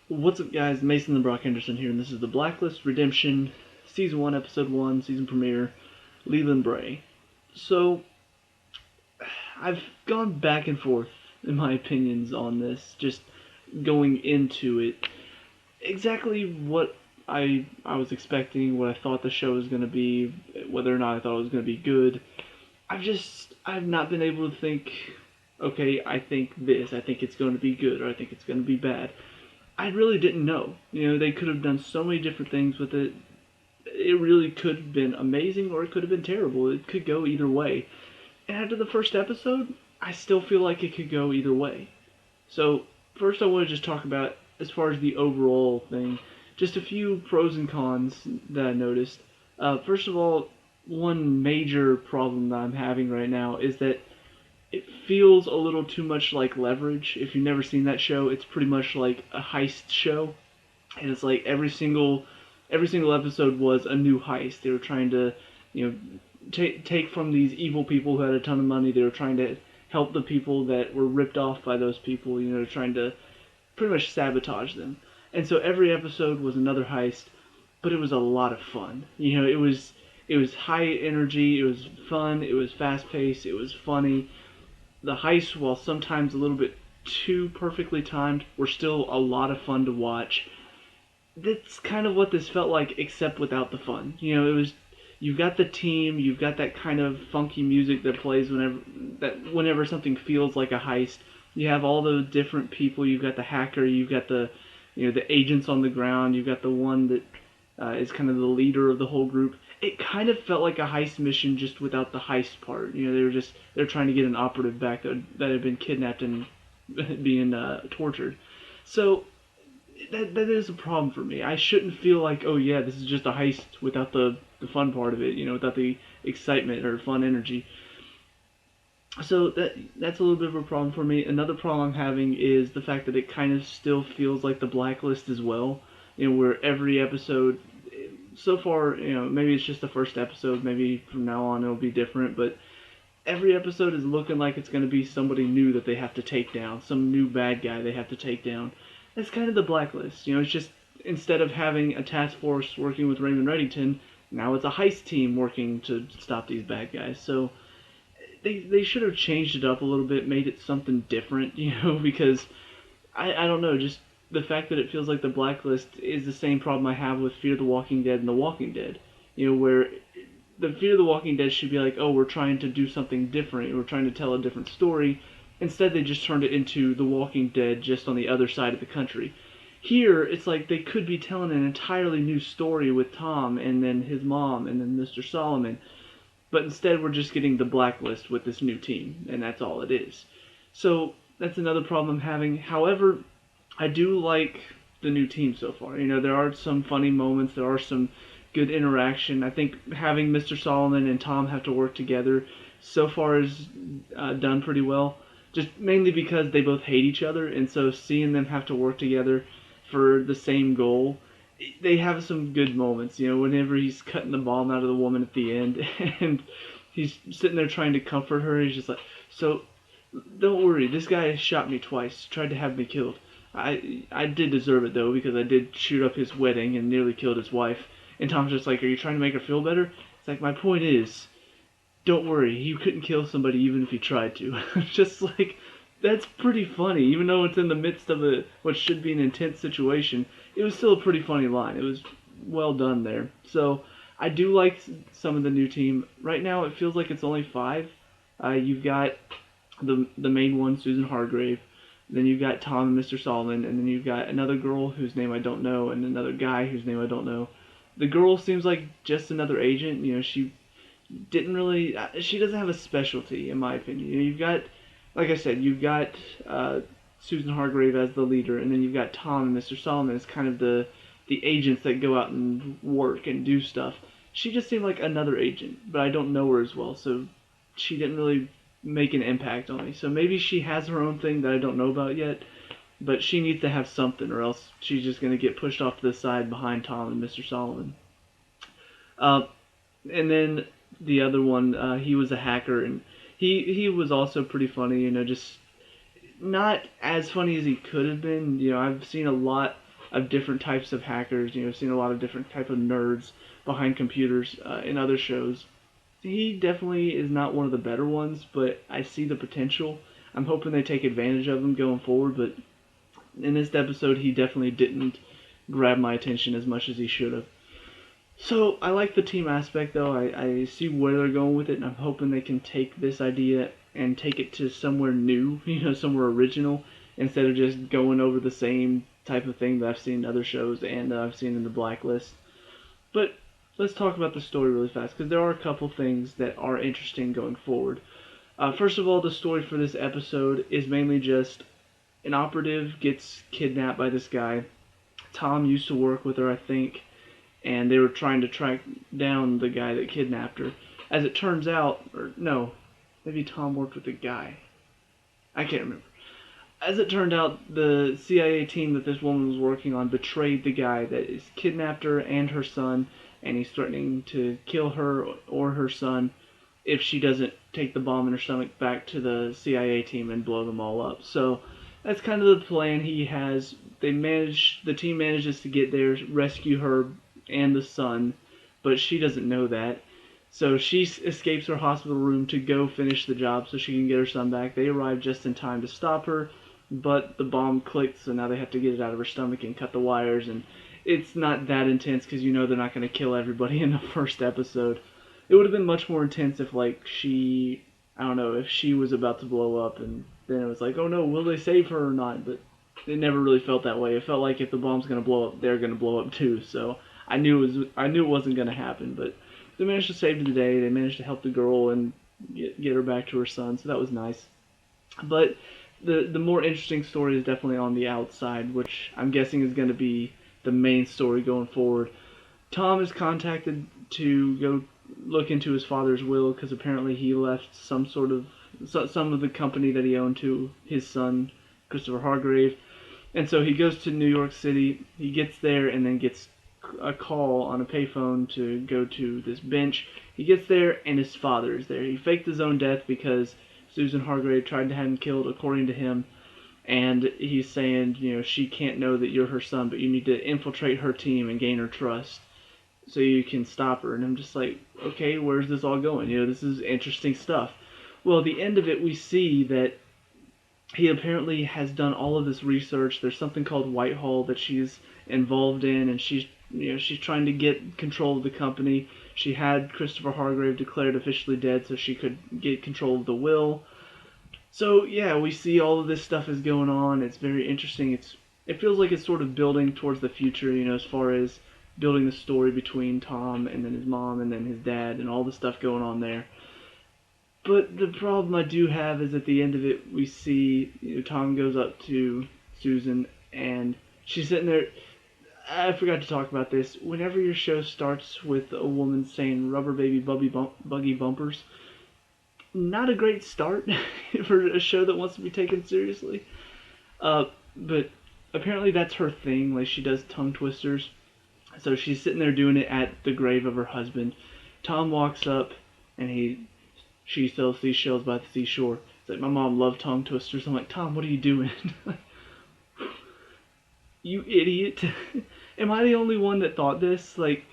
What's up, guys? Mason the Brock Henderson here, and this is the Blacklist Redemption Season 1, Episode 1, Season Premiere, Leland Bray. So, I've gone back and forth in my opinions on this, just going into it. Exactly what I was expecting, what I thought the show was going to be, whether or not I thought it was going to be good. I've not been able to think, okay, I think this, I think it's going to be good, or I think it's going to be bad. I really didn't know. They could have done so many different things with it. It really could have been amazing or it could have been terrible. It could go either way. And after the first episode, I still feel like it could go either way. So, first I want to just talk about, as far as the overall thing, just a few pros and cons that I noticed. First of all, one major problem that I'm having right now is that it feels a little too much like Leverage. If you've never seen that show, it's pretty much like a heist show, and it's like every single episode was a new heist. They were trying to, take from these evil people who had a ton of money. They were trying to help the people that were ripped off by those people. Trying to pretty much sabotage them. And so every episode was another heist, but it was a lot of fun. It was high energy. It was fun. It was fast paced. It was funny. The heists, while sometimes a little bit too perfectly timed, were still a lot of fun to watch. That's kind of what this felt like, except without the fun. It was, you've got the team, you've got that kind of funky music that plays whenever something feels like a heist. You have all those different people. You've got the hacker, you've got the agents on the ground, you've got the one that is kind of the leader of the whole group. It kind of felt like a heist mission, just without the heist part. They're trying to get an operative back that had been kidnapped and being tortured. So that is a problem for me. I shouldn't feel like, oh yeah, this is just a heist without the fun part of it. Without the excitement or fun energy. So that's a little bit of a problem for me. Another problem I'm having is the fact that it kind of still feels like the Blacklist as well. Where every episode, so far, maybe it's just the first episode, maybe from now on it'll be different, but every episode is looking like it's going to be somebody new that they have to take down, some new bad guy they have to take down. That's kind of the Blacklist. It's just, instead of having a task force working with Raymond Reddington, now it's a heist team working to stop these bad guys. So they should have changed it up a little bit, made it something different, because I don't know, just the fact that it feels like the Blacklist is the same problem I have with Fear the Walking Dead and The Walking Dead. Where the Fear the Walking Dead should be like, oh, we're trying to do something different, we're trying to tell a different story. Instead, they just turned it into The Walking Dead just on the other side of the country. Here, it's like they could be telling an entirely new story with Tom and then his mom and then Mr. Solomon. But instead, we're just getting the Blacklist with this new team, and that's all it is. So that's another problem I'm having. However, I do like the new team so far. There are some funny moments, there are some good interaction. I think having Mr. Solomon and Tom have to work together so far is done pretty well. Just mainly because they both hate each other, and so seeing them have to work together for the same goal, they have some good moments. Whenever he's cutting the bomb out of the woman at the end, and he's sitting there trying to comfort her, he's just like, so don't worry, this guy shot me twice, tried to have me killed. I did deserve it though, because I did shoot up his wedding and nearly killed his wife. And Tom's just like, are you trying to make her feel better? It's like, my point is, don't worry, you couldn't kill somebody even if you tried to. Just like, that's pretty funny. Even though it's in the midst of what should be an intense situation, it was still a pretty funny line. It was well done there. So I do like some of the new team. Right now, it feels like it's only 5. You've got the main one, Susan Hargrave. Then you've got Tom and Mr. Solomon, and then you've got another girl whose name I don't know, and another guy whose name I don't know. The girl seems like just another agent. She she doesn't have a specialty, in my opinion. You've got, like I said, you've got Susan Hargrave as the leader, and then you've got Tom and Mr. Solomon as kind of the agents that go out and work and do stuff. She just seemed like another agent, but I don't know her as well, so she didn't really make an impact on me. So maybe she has her own thing that I don't know about yet, but she needs to have something, or else she's just going to get pushed off to the side behind Tom and Mr. Solomon. And then the other one, he was a hacker, and he was also pretty funny, just not as funny as he could have been. I've seen a lot of different types of hackers. I've seen a lot of different type of nerds behind computers in other shows. He definitely is not one of the better ones, but I see the potential. I'm hoping they take advantage of him going forward, but in this episode, he definitely didn't grab my attention as much as he should have. So I like the team aspect, though. I see where they're going with it, and I'm hoping they can take this idea and take it to somewhere new, somewhere original, instead of just going over the same type of thing that I've seen in other shows and that I've seen in the Blacklist. But let's talk about the story really fast, because there are a couple things that are interesting going forward. First of all, the story for this episode is mainly just an operative gets kidnapped by this guy. Tom used to work with her, I think, and they were trying to track down the guy that kidnapped her. As it turns out, or no, maybe Tom worked with the guy. I can't remember. As it turned out, the CIA team that this woman was working on betrayed the guy that is kidnapped her and her son, and he's threatening to kill her or her son if she doesn't take the bomb in her stomach back to the CIA team and blow them all up. So that's kind of the plan he has. The team manages to get there, rescue her and the son, but she doesn't know that. So she escapes her hospital room to go finish the job so she can get her son back. They arrive just in time to stop her, but the bomb clicked, so now they have to get it out of her stomach and cut the wires, and it's not that intense because they're not going to kill everybody in the first episode. It would have been much more intense if, if she was about to blow up, and then it was like, oh no, will they save her or not? But it never really felt that way. It felt like if the bomb's going to blow up, they're going to blow up too, so I knew it wasn't going to happen, but they managed to save the day. They managed to help the girl and get her back to her son, so that was nice. But the more interesting story is definitely on the outside, which I'm guessing is going to be the main story going forward. Tom is contacted to go look into his father's will because apparently he left some of the company that he owned to his son, Christopher Hargrave. And so he goes to New York City. He gets there and then gets a call on a payphone to go to this bench. He gets there and his father is there. He faked his own death because Susan Hargrave tried to have him killed, according to him. And he's saying, she can't know that you're her son, but you need to infiltrate her team and gain her trust so you can stop her. And I'm just like, okay, where's this all going? This is interesting stuff. Well, at the end of it, we see that he apparently has done all of this research. There's something called Whitehall that she's involved in, and she's trying to get control of the company. She had Christopher Hargrave declared officially dead so she could get control of the will. So yeah, we see all of this stuff is going on. It's very interesting. It feels like it's sort of building towards the future, as far as building the story between Tom and then his mom and then his dad and all the stuff going on there. But the problem I do have is at the end of it, we see Tom goes up to Susan and she's sitting there. I forgot to talk about this. Whenever your show starts with a woman saying rubber baby buggy bumpers, not a great start for a show that wants to be taken seriously. But apparently that's her thing. Like, she does tongue twisters. So she's sitting there doing it at the grave of her husband. Tom walks up and she sells seashells by the seashore. It's like, my mom loved tongue twisters. I'm like, Tom, what are you doing? You idiot. Am I the only one that thought this? Like,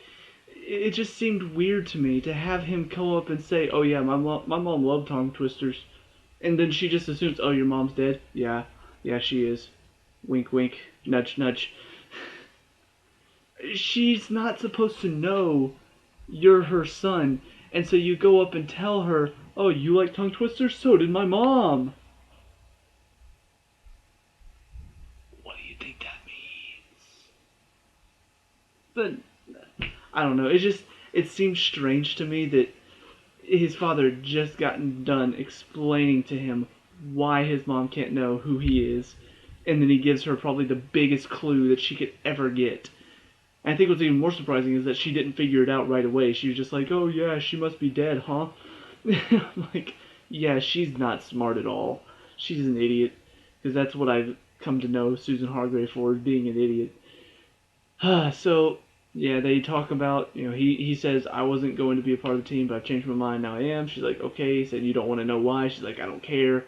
it just seemed weird to me to have him come up and say, oh yeah, my mom loved tongue twisters. And then she just assumes, oh, your mom's dead? Yeah, she is. Wink, wink, nudge, nudge. She's not supposed to know you're her son. And so you go up and tell her, oh, you like tongue twisters? So did my mom. What do you think that means? But I don't know. It seems strange to me that his father had just gotten done explaining to him why his mom can't know who he is. And then he gives her probably the biggest clue that she could ever get. And I think what's even more surprising is that she didn't figure it out right away. She was just like, oh yeah, she must be dead, huh? I'm like, yeah, she's not smart at all. She's an idiot. Because that's what I've come to know Susan Hargrave for, is being an idiot. So, yeah, they talk about, he says, I wasn't going to be a part of the team, but I've changed my mind, now I am. She's like, okay. He said, you don't want to know why? She's like, I don't care.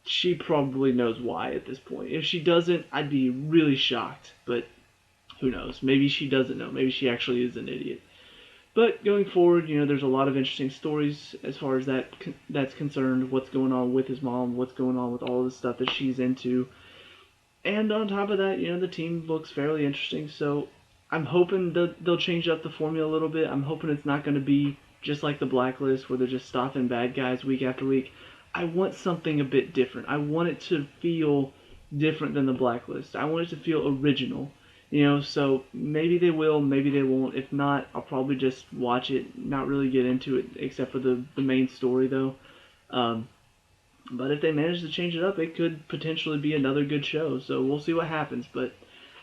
She probably knows why at this point. If she doesn't, I'd be really shocked. But Who knows? Maybe she doesn't know. Maybe she actually is an idiot. But going forward, there's a lot of interesting stories as far as that's concerned. What's going on with his mom? What's going on with all the stuff that she's into? And on top of that, the team looks fairly interesting. So I'm hoping they'll change up the formula a little bit. I'm hoping it's not going to be just like the Blacklist where they're just stopping bad guys week after week. I want something a bit different. I want it to feel different than the Blacklist. I want it to feel original. So maybe they will, maybe they won't. If not, I'll probably just watch it, not really get into it, except for the main story, though. But if they manage to change it up, it could potentially be another good show. So we'll see what happens. But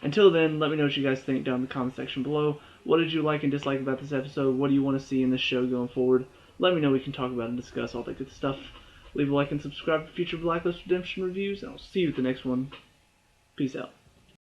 until then, let me know what you guys think down in the comment section below. What did you like and dislike about this episode? What do you want to see in this show going forward? Let me know. We can talk about and discuss all that good stuff. Leave a like and subscribe for future Blacklist Redemption reviews, and I'll see you at the next one. Peace out.